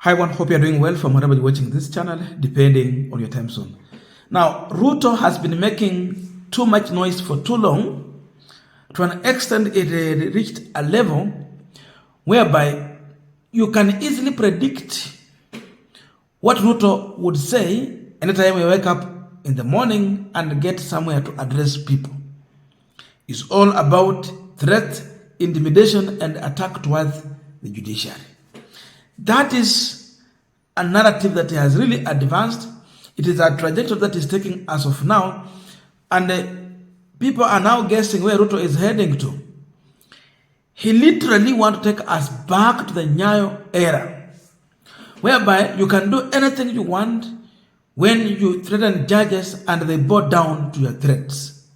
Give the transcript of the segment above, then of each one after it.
Hi everyone, hope you're doing well from wherever you're watching this channel, depending on your time zone. Now, Ruto has been making too much noise for too long. To an extent, it reached a level whereby you can easily predict what Ruto would say anytime you wake up in the morning and get somewhere to address people. It's all about threat, intimidation, and attack towards the judiciary. That is a narrative that has really advanced. It is a trajectory that is taking as of now, and people are now guessing where Ruto is heading to. He literally wants to take us back to the Nyayo era, whereby you can do anything you want when you threaten judges and they bow down to your threats,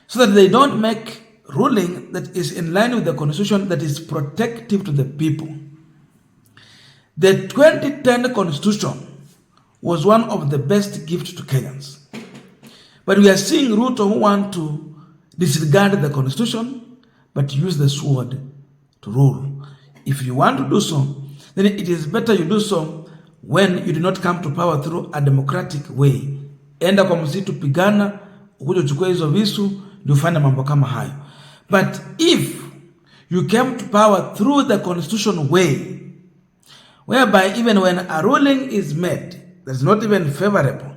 so that they don't make ruling that is in line with the constitution, that is protective to the people. The 2010 constitution was one of the best gifts to Kenyans. But we are seeing Ruto who want to disregard the constitution, but use the sword to rule. If you want to do so, then it is better you do so when you do not come to power through a democratic way. Enda kwa msitu pigana, ukuje uchukue hizo visu, ndio ufanye mambo kama hayo. But if you came to power through the constitutional way, whereby even when a ruling is made that's not even favorable,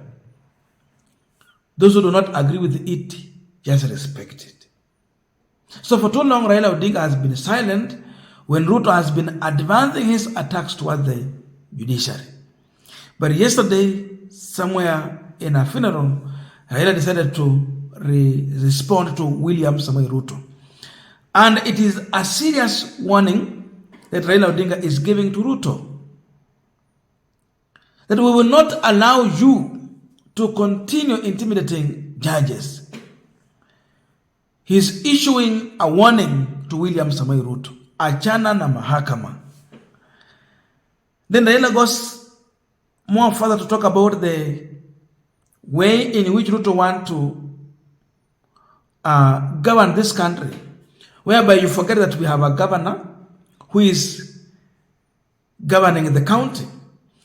those who do not agree with it just respect it. So for too long, Raila Odinga has been silent when Ruto has been advancing his attacks towards the judiciary. But yesterday, somewhere in a funeral, Raila decided to respond to William Samoei Ruto. And it is a serious warning that Raila Odinga is giving to Ruto, that we will not allow you to continue intimidating judges. He's issuing a warning to William Samoei Ruto. Achana na mahakama. Then Raila goes more further to talk about the way in which Ruto want to govern this country, whereby you forget that we have a governor who is governing the county.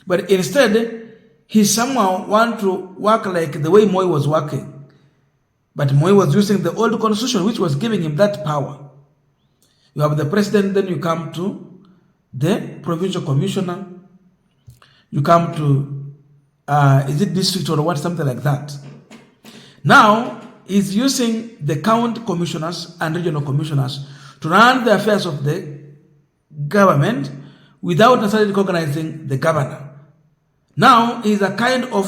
But instead, he somehow want to work like the way Moi was working. But Moi was using the old constitution, which was giving him that power. You have the president, then you come to the provincial commissioner. You come to, is it district or what, something like that. Now, he's using the county commissioners and regional commissioners to run the affairs of the government without necessarily recognizing the governor. Now is a kind of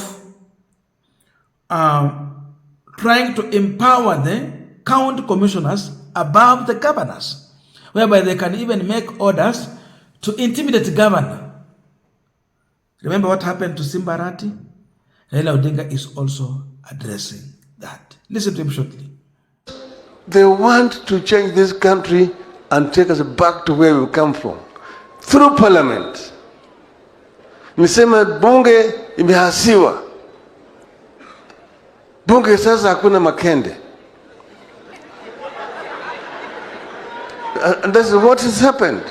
trying to empower the county commissioners above the governors, whereby they can even make orders to intimidate the governor. Remember what happened to Simbarati? Raila Odinga is also addressing that. Listen to him shortly. They want to change this country and take us back to where we come from through parliament. Nisema bunge imehasiwa. Bunge sasa hakuna makende. And that's what has happened.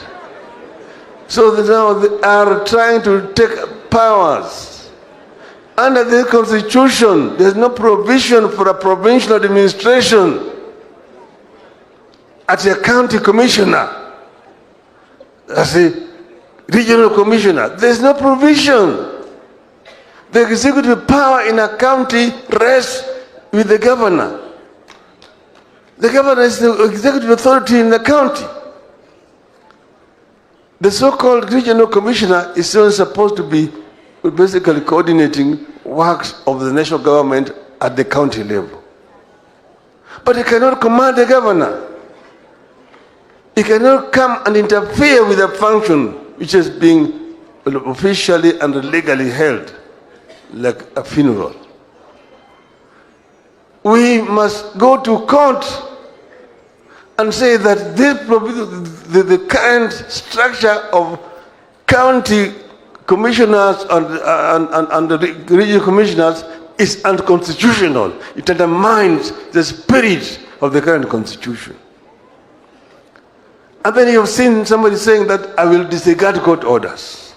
So now they are trying to take powers. Under the constitution, there's no provision for a provincial administration as a county commissioner, as a regional commissioner. There's no provision. The executive power in a county rests with the governor. The governor is the executive authority in the county. The so-called regional commissioner is still supposed to be basically coordinating works of the national government at the county level. But he cannot command the governor. He cannot come and interfere with a function which is being officially and legally held, like a funeral. We must go to court and say that the current structure of county commissioners and the regional commissioners is unconstitutional. It undermines the spirit of the current constitution. And then you have seen somebody saying that I will disregard court orders.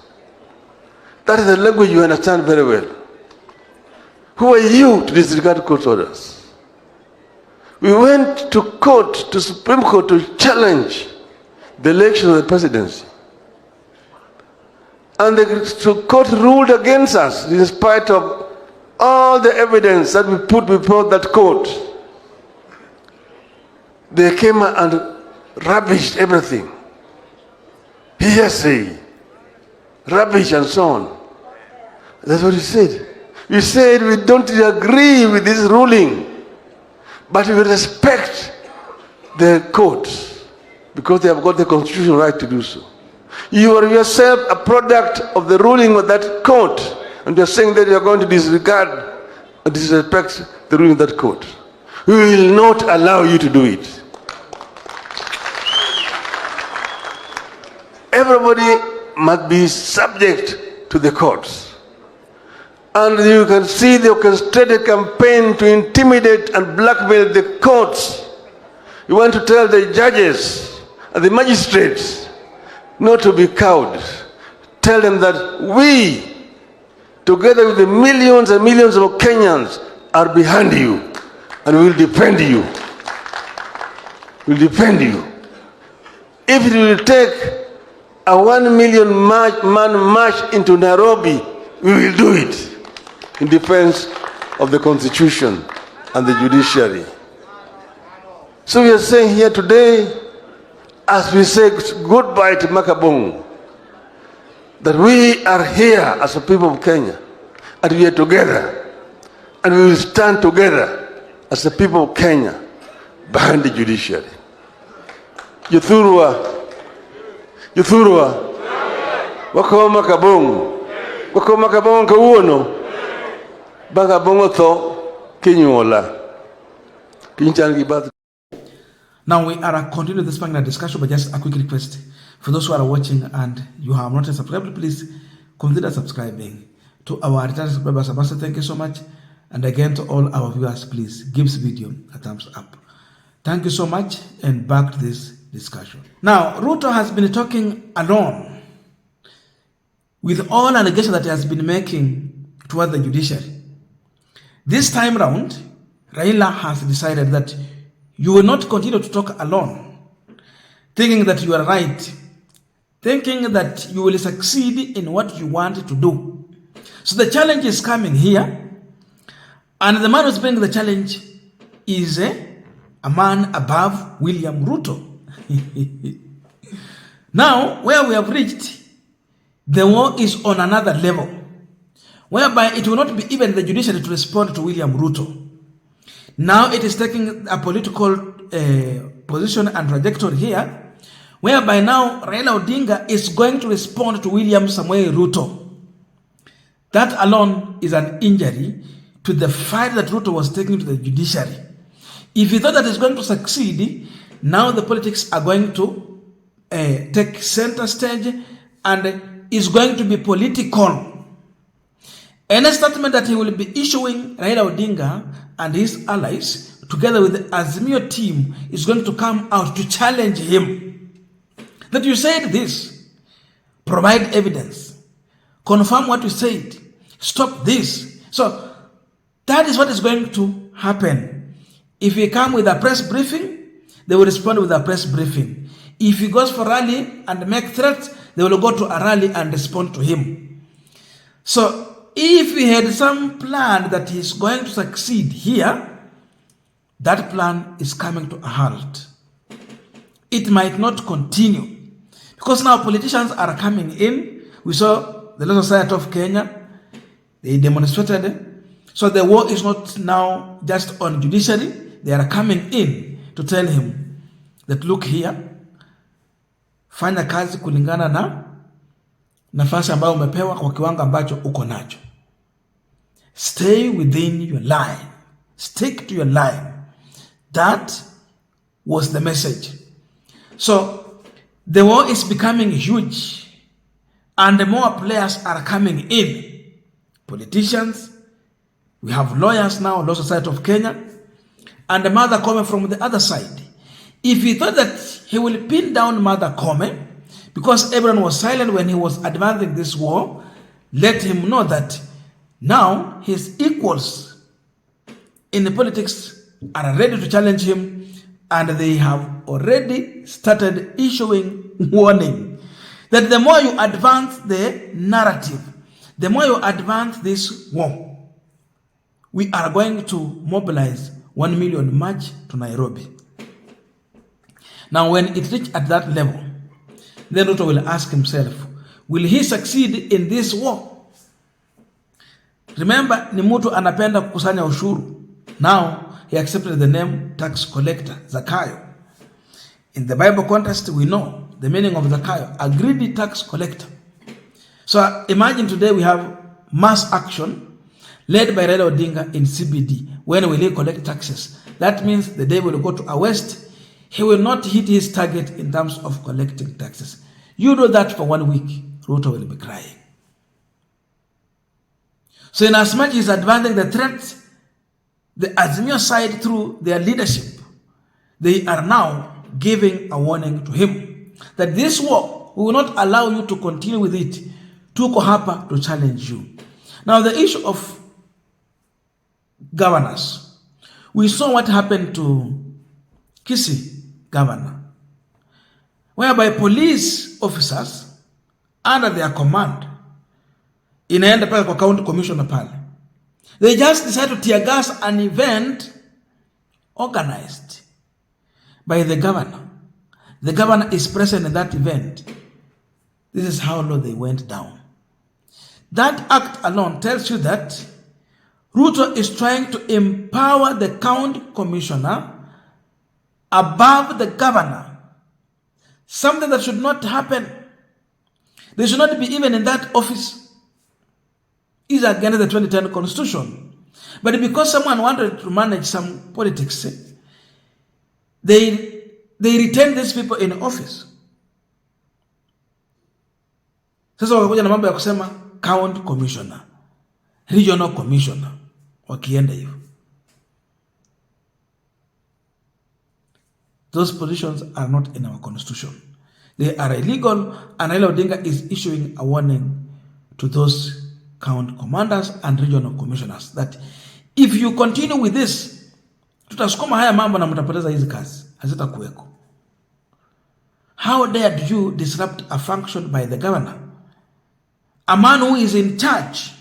That is the language you understand very well. Who are you to disregard court orders? We went to court, to Supreme Court, to challenge the election of the presidency. And the court ruled against us in spite of all the evidence that we put before that court. They came and rubbished everything. Hearsay, rubbish and so on. That's what he said. We said we don't agree with this ruling, but we respect the courts because they have got the constitutional right to do so. You are yourself a product of the ruling of that court, and you're saying that you're going to disregard or disrespect the ruling of that court. We will not allow you to do it. Everybody must be subject to the courts. And you can see the orchestrated campaign to intimidate and blackmail the courts. You want to tell the judges and the magistrates not to be cowed. Tell them that we, together with the millions and millions of Kenyans, are behind you and will defend you. We'll defend you. If it will take a 1 million man march into Nairobi, we will do it in defense of the Constitution and the judiciary. So we are saying here today, as we say goodbye to Makabong, that we are here as a people of Kenya, and we are together, and we will stand together as the people of Kenya behind the judiciary. Yuthurwa, wako Makabong kawuono, Makabong tho kinyuola. Now we are continuing this panel discussion, but just a quick request for those who are watching and you have not subscribed, please consider subscribing. To our returning subscribers, thank you so much. And again, to all our viewers, please give this video a thumbs up. Thank you so much, and back to this discussion. Now, Ruto has been talking alone with all allegations that he has been making toward the judiciary. This time round, Raila has decided that you will not continue to talk alone, thinking that you are right, thinking that you will succeed in what you want to do. So the challenge is coming here, and the man who's bringing the challenge is a man above William Ruto. Now, where we have reached, the war is on another level, whereby it will not be even the judiciary to respond to William Ruto. Now it is taking a political position and trajectory here, whereby now Raila Odinga is going to respond to William Samoei Ruto. That alone is an injury to the fight that Ruto was taking to the judiciary. If he thought that he's going to succeed, now the politics are going to take center stage and is going to be political. Any statement that he will be issuing, Raila Odinga and his allies, together with the Azimio team, is going to come out to challenge him. That you said this, provide evidence, confirm what you said, stop this. So that is what is going to happen. If he come with a press briefing, they will respond with a press briefing. If he goes for rally and make threats, they will go to a rally and respond to him. So if he had some plan that he's going to succeed here, that plan is coming to a halt. It might not continue. Because now politicians are coming in. We saw the Law Society of Kenya. They demonstrated. So the war is not now just on judiciary. They are coming in to tell him that look here, fanya kazi kulingana na nafasi ambayo umepewa kwa kiwango ambacho uko nacho. Stay within your line. Stick to your line. That was the message. So the war is becoming huge, and more players are coming in. Politicians, we have lawyers now, Law Society of Kenya, and the Mother Kome from the other side. If he thought that he will pin down Mother Kome, because everyone was silent when he was advancing this war, let him know that now his equals in the politics are ready to challenge him, and they have already started issuing warning that the more you advance the narrative, the more you advance this war, we are going to mobilize 1 million march to Nairobi. Now, when it reaches at that level, then Ruto will ask himself, will he succeed in this war? Remember, ni mtu anapenda kukusanya ushuru. Now, he accepted the name tax collector, Zakayo. In the Bible context, we know the meaning of Zakayo, a greedy tax collector. So imagine today we have mass action led by Raila Odinga in CBD. When will he collect taxes? That means the day will go to our west, he will not hit his target in terms of collecting taxes. You do that for 1 week, Ruto will be crying. So in as much as advancing the threat, the Azimio side through their leadership, they are now giving a warning to him that this war, we will not allow you to continue with it. Tuko hapa to challenge you. Now the issue of governors, we saw what happened to Kisii governor, whereby police officers under their command inaenda pale kwa county commissioner pale, they just decided to tear gas an event organized by the governor. The governor is present in that event. This is how low they went down. That act alone tells you that Ruto is trying to empower the county commissioner above the governor. Something that should not happen. They should not be even in that office. Is against the 2010 constitution. But because someone wanted to manage some politics, they retain these people in office. Sasa wakakuja na mambo ya kusema county commissioner, regional commissioner, wakienda hivyo. Those positions are not in our constitution. They are illegal, and Raila Odinga is issuing a warning to those county commanders and regional commissioners that if you continue with this, tutasukuma haya mambo na mtapoteza hizi kazi, hazitakuweko. How dared you disrupt a function by the governor? A man who is in charge.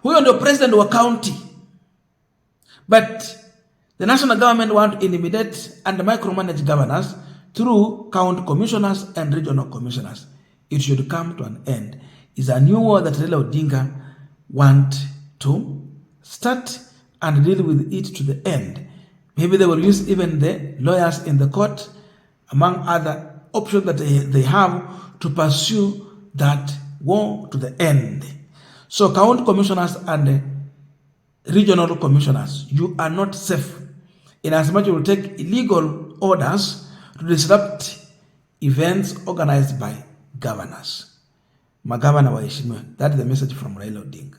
Huyo ndio president wa county. But the national government want to intimidate and micromanage governors through county commissioners and regional commissioners. It should come to an end. It's a new war that Raila Odinga want to start and deal with it to the end. Maybe they will use even the lawyers in the court, among other options that they have to pursue that war to the end. So county commissioners and regional commissioners, you are not safe in as much as you will take illegal orders to disrupt events organized by governors. Magavana waheshimiwe. That is the message from Raila Odinga.